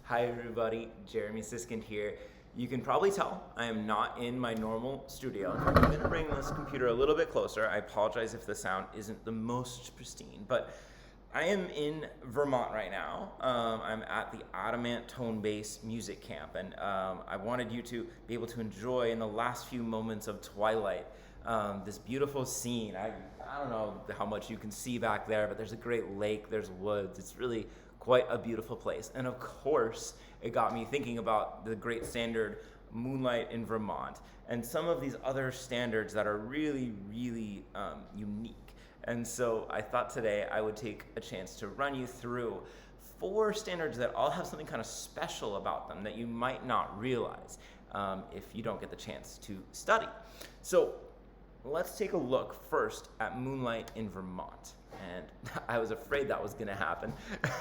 Hi everybody, Jeremy Siskind here. You can probably tell I am not in my normal studio. In fact, I'm going to bring this computer a little bit closer. I apologize if the sound isn't the most pristine, but I am in Vermont right now. I'm at the Adamant Tone Bass Music Camp, and I wanted you to be able to enjoy in the last few moments of twilight this beautiful scene. I don't know how much you can see back there, but there's a great lake, there's woods. It's really quite a beautiful place. And of course, it got me thinking about the great standard Moonlight in Vermont and some of these other standards that are really, really unique. And so I thought today I would take a chance to run you through 4 standards that all have something kind of special about them that you might not realize if you don't get the chance to study. So let's take a look first at Moonlight in Vermont. And I was afraid that was going to happen.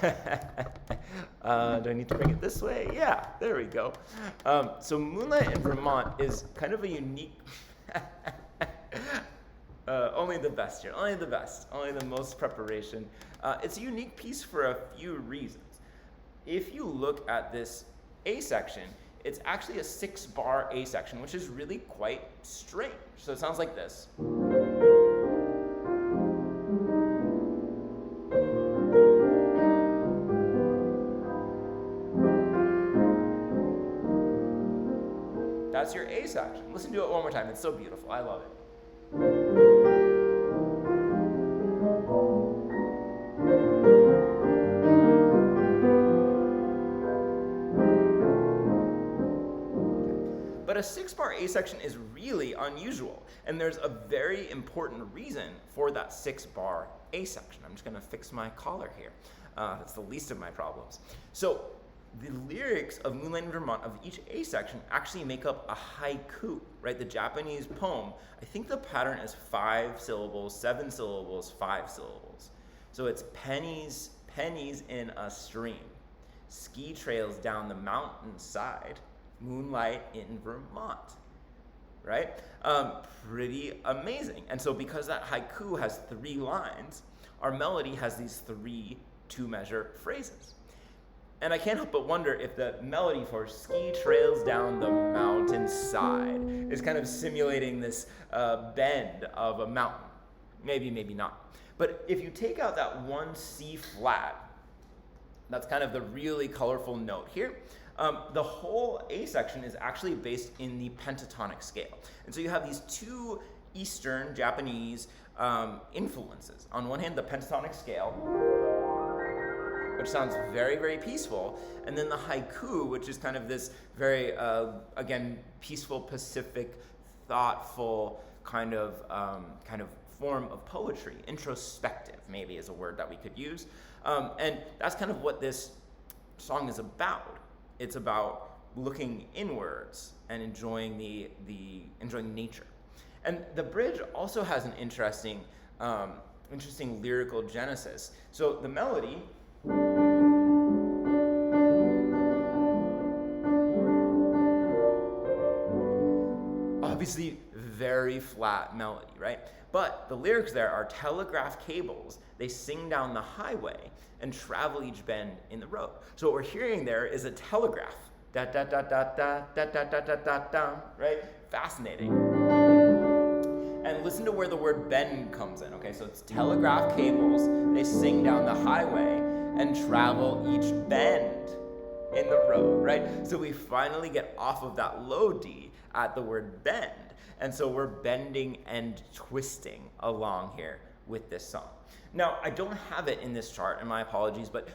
Do I need to bring it this way? Yeah, there we go. So Moonlight in Vermont is kind of a unique... only the best here, only the best, only the most preparation. It's a unique piece for a few reasons. If you look at this A section, it's actually a 6-bar A section, which is really quite strange. So it sounds like this. That's your A section. Listen to it one more time. It's so beautiful. I love it. But a 6-bar A section is really unusual, and there's a very important reason for that 6-bar A section. I'm just going to fix my collar here. That's the least of my problems. So the lyrics of Moonlight in Vermont of each A section actually make up a haiku, right? The Japanese poem. I think the pattern is 5 syllables, 7 syllables, 5 syllables. So it's pennies, pennies in a stream, ski trails down the mountainside, moonlight in Vermont, right? Pretty amazing. And so because that haiku has 3 lines, our melody has these 3 2-measure phrases. And I can't help but wonder if the melody for ski trails down the mountainside is kind of simulating this bend of a mountain. Maybe, maybe not. But if you take out that one C flat, that's kind of the really colorful note here, the whole A section is actually based in the pentatonic scale. And so you have these 2 Eastern Japanese influences. On one hand, the pentatonic scale, which sounds very, very peaceful, and then the haiku, which is kind of this very, again, peaceful, pacific, thoughtful kind of form of poetry. Introspective, maybe, is a word that we could use, and that's kind of what this song is about. It's about looking inwards and enjoying enjoying nature. And the bridge also has an interesting lyrical genesis. So the melody. Obviously, very flat melody, right? But the lyrics there are telegraph cables. They sing down the highway and travel each bend in the road. So what we're hearing there is a telegraph. Da da da da da da da da da da da, right? Fascinating. And listen to where the word bend comes in, okay? So it's telegraph cables. They sing down the highway and travel each bend in the road, right? So we finally get off of that low D at the word bend. And so we're bending and twisting along here with this song. Now, I don't have it in this chart, and my apologies, but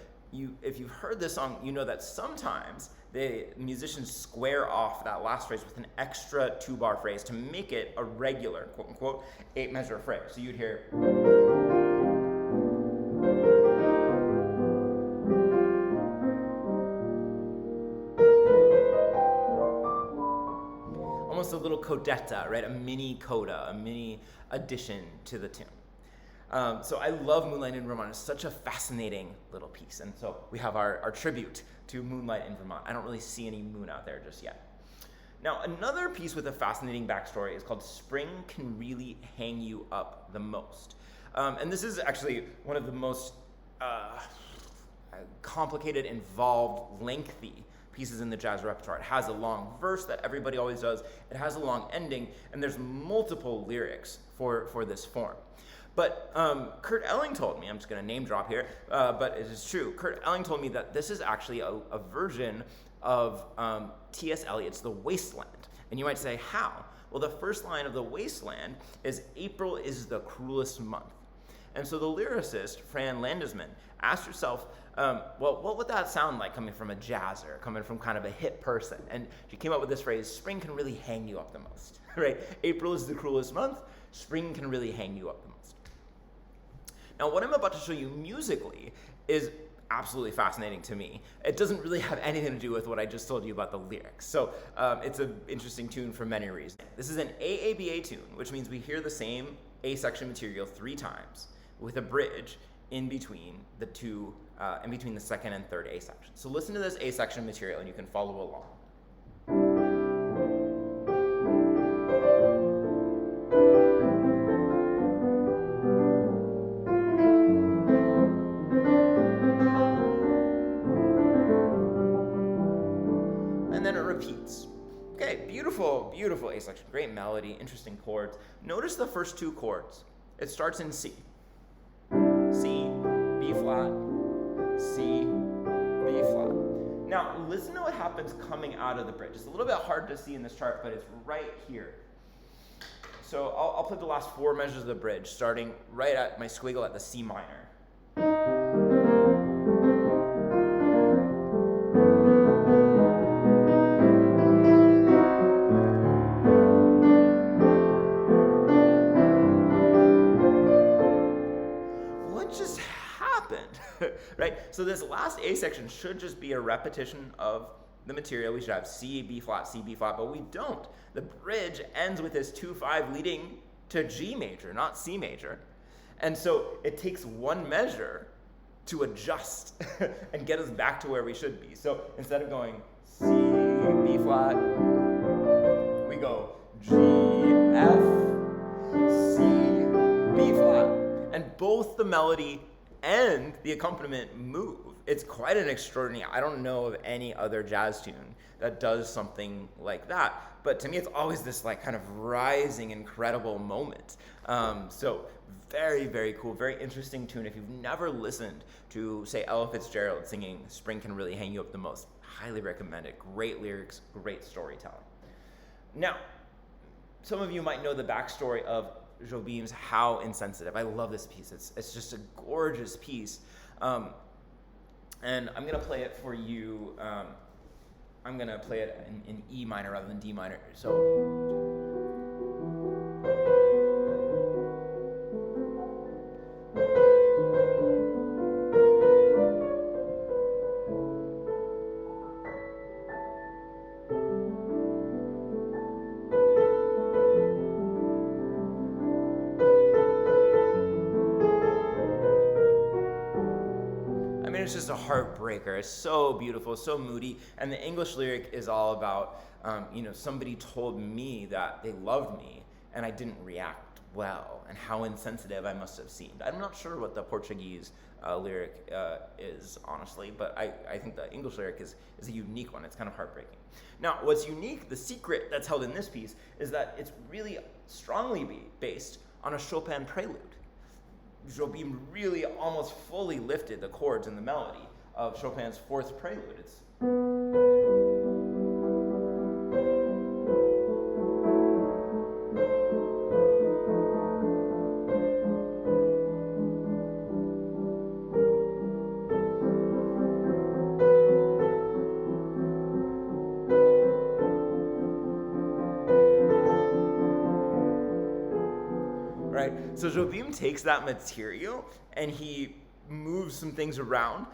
if you've heard this song, you know that sometimes the musicians square off that last phrase with an extra 2-bar phrase to make it a regular, quote unquote, 8-measure phrase. So you'd hear... almost a little codetta, right? A mini coda, a mini addition to the tune. So I love Moonlight in Vermont. It's such a fascinating little piece. And so we have our tribute to Moonlight in Vermont. I don't really see any moon out there just yet. Now, another piece with a fascinating backstory is called Spring Can Really Hang You Up the Most. And this is actually one of the most complicated, involved, lengthy pieces in the jazz repertoire. It has a long verse that everybody always does. It has a long ending, and there's multiple lyrics for this form. But Kurt Elling told me, I'm just going to name drop here, but it is true. Kurt Elling told me that this is actually a version of T.S. Eliot's The Wasteland. And you might say, how? Well, the first line of The Wasteland is, "April is the cruelest month." And so the lyricist, Fran Landesman, asked herself, well, what would that sound like coming from a jazzer, coming from kind of a hip person? And she came up with this phrase, "Spring can really hang you up the most," right? April is the cruelest month, spring can really hang you up the most. Now, what I'm about to show you musically is absolutely fascinating to me. It doesn't really have anything to do with what I just told you about the lyrics. So it's an interesting tune for many reasons. This is an AABA tune, which means we hear the same A section material 3 times with a bridge in between the two, in between the second and third A section. So listen to this A section material and you can follow along. And then it repeats. Okay, beautiful, beautiful A section. Great melody, interesting chords. Notice the first 2 chords. It starts in C. C, B flat, C, B flat. Now, listen to what happens coming out of the bridge. It's a little bit hard to see in this chart, but it's right here. So I'll put the last 4 measures of the bridge, starting right at my squiggle at the C minor. Right? So this last A section should just be a repetition of the material. We should have C, B flat, but we don't. The bridge ends with this 2-5 leading to G major, not C major. And so it takes 1 measure to adjust and get us back to where we should be. So instead of going C, B flat, we go G, F, C, B flat. And both the melody and the accompaniment move. It's quite an extraordinary, I don't know of any other jazz tune that does something like that, but to me it's always this like kind of rising, incredible moment. So very, very cool, very interesting tune. If you've never listened to, say, Ella Fitzgerald singing "Spring Can Really Hang You Up the Most," highly recommend it. Great lyrics, great storytelling. Now, some of you might know the backstory of Jobim's How Insensitive. I love this piece. It's just a gorgeous piece. And I'm going to play it for you. I'm going to play it in E minor rather than D minor. So. It's just a heartbreaker. It's so beautiful, so moody, and the English lyric is all about, somebody told me that they loved me, and I didn't react well, and how insensitive I must have seemed. I'm not sure what the Portuguese lyric is, honestly, but I think the English lyric is a unique one. It's kind of heartbreaking. Now, what's unique, the secret that's held in this piece, is that it's really strongly based on a Chopin prelude. Jobim really almost fully lifted the chords and the melody of Chopin's 4th prelude. It's right? So Jobim takes that material and he moves some things around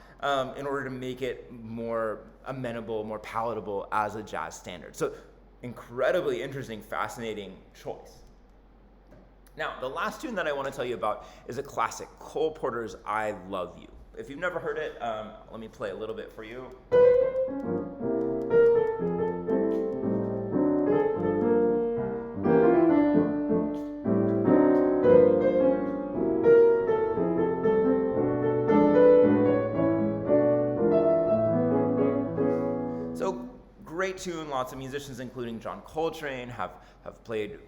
in order to make it more amenable, more palatable as a jazz standard. So incredibly interesting, fascinating choice. Now, the last tune that I want to tell you about is a classic, Cole Porter's I Love You. If you've never heard it, let me play a little bit for you. great tune. Lots of musicians, including John Coltrane, have played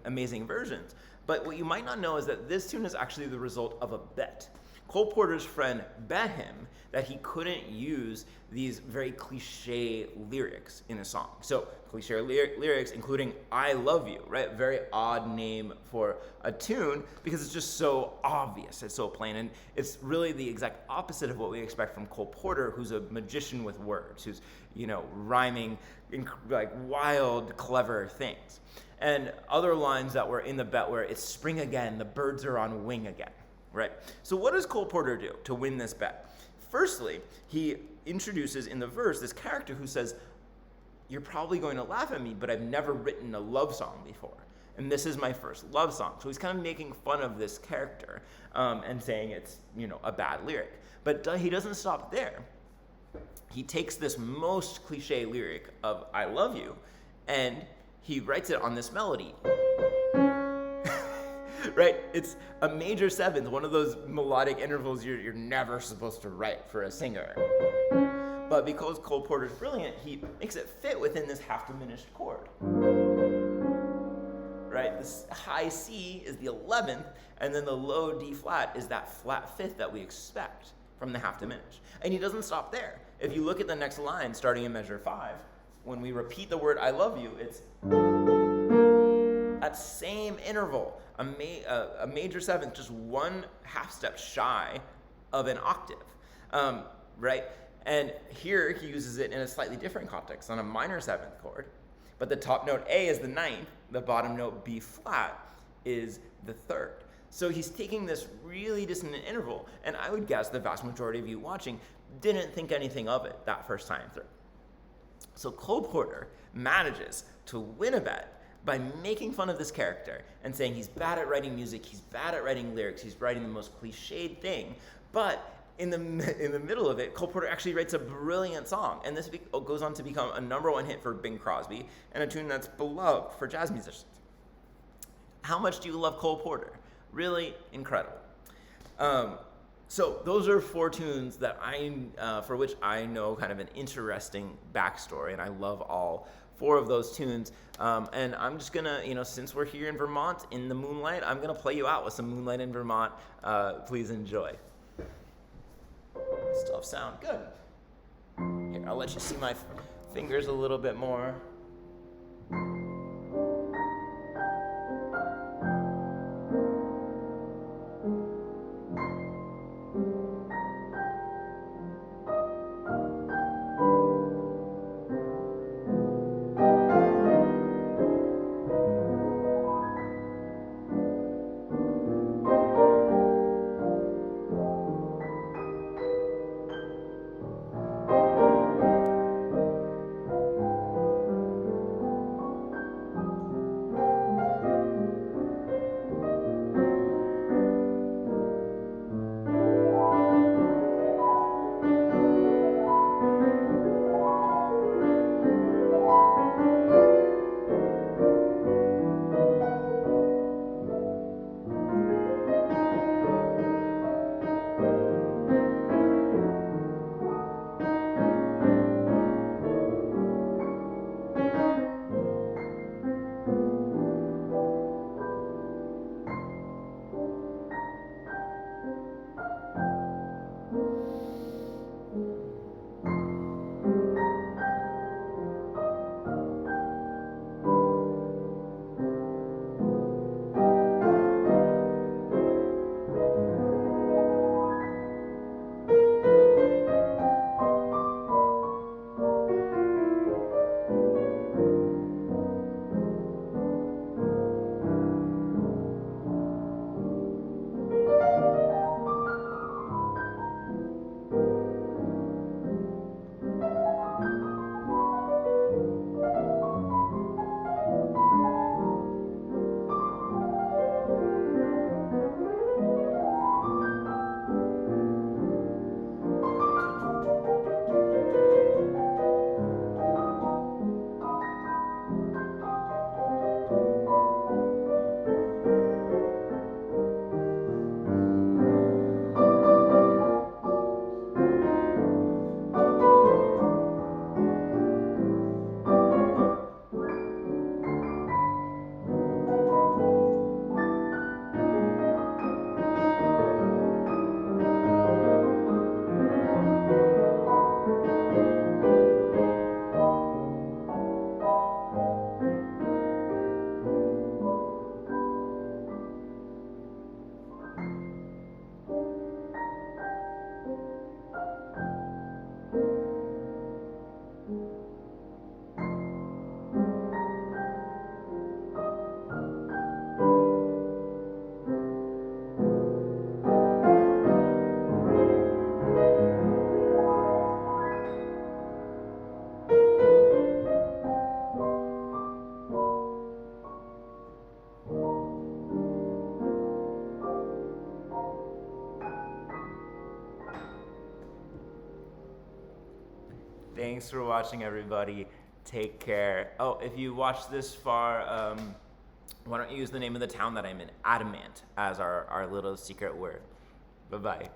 amazing versions. But what you might not know is that this tune is actually the result of a bet. Cole Porter's friend bet him that he couldn't use these very cliche lyrics in a song. So cliche lyrics including I love you, right? Very odd name for a tune because it's just so obvious, it's so plain, and it's really the exact opposite of what we expect from Cole Porter, who's a magician with words, who's, rhyming like wild, clever things. And other lines that were in the bet were, it's spring again, the birds are on wing again. Right? So what does Cole Porter do to win this bet? Firstly, he introduces in the verse this character who says, you're probably going to laugh at me, but I've never written a love song before. And this is my first love song. So he's kind of making fun of this character and saying it's, a bad lyric. But he doesn't stop there. He takes this most cliche lyric of I love you and he writes it on this melody. Right? It's a major seventh, one of those melodic intervals you're never supposed to write for a singer. But because Cole Porter's brilliant, he makes it fit within this half diminished chord. Right? This high C is the 11th, and then the low D flat is that flat fifth that we expect from the half diminished. And he doesn't stop there. If you look at the next line, starting in measure 5, when we repeat the word I love you, it's that same interval, a major seventh, just one half step shy of an octave, right? And here he uses it in a slightly different context, on a minor seventh chord, but the top note A is the 9th, the bottom note B flat is the 3rd. So he's taking this really dissonant interval, and I would guess the vast majority of you watching didn't think anything of it that first time through. So Cole Porter manages to win a bet by making fun of this character and saying he's bad at writing music, he's bad at writing lyrics, he's writing the most cliched thing, but in the middle of it, Cole Porter actually writes a brilliant song, and this goes on to become a #1 hit for Bing Crosby and a tune that's beloved for jazz musicians. How much do you love Cole Porter? Really incredible. So those are 4 tunes that for which I know kind of an interesting backstory, and I love all 4 of those tunes. And I'm just gonna, since we're here in Vermont in the Moonlight, I'm gonna play you out with some Moonlight in Vermont. Please enjoy. Still have sound, good. Here, I'll let you see my fingers a little bit more. Thanks for watching, everybody. Take care. Oh, if you watched this far, why don't you use the name of the town that I'm in, Adamant, as our little secret word. Bye-bye.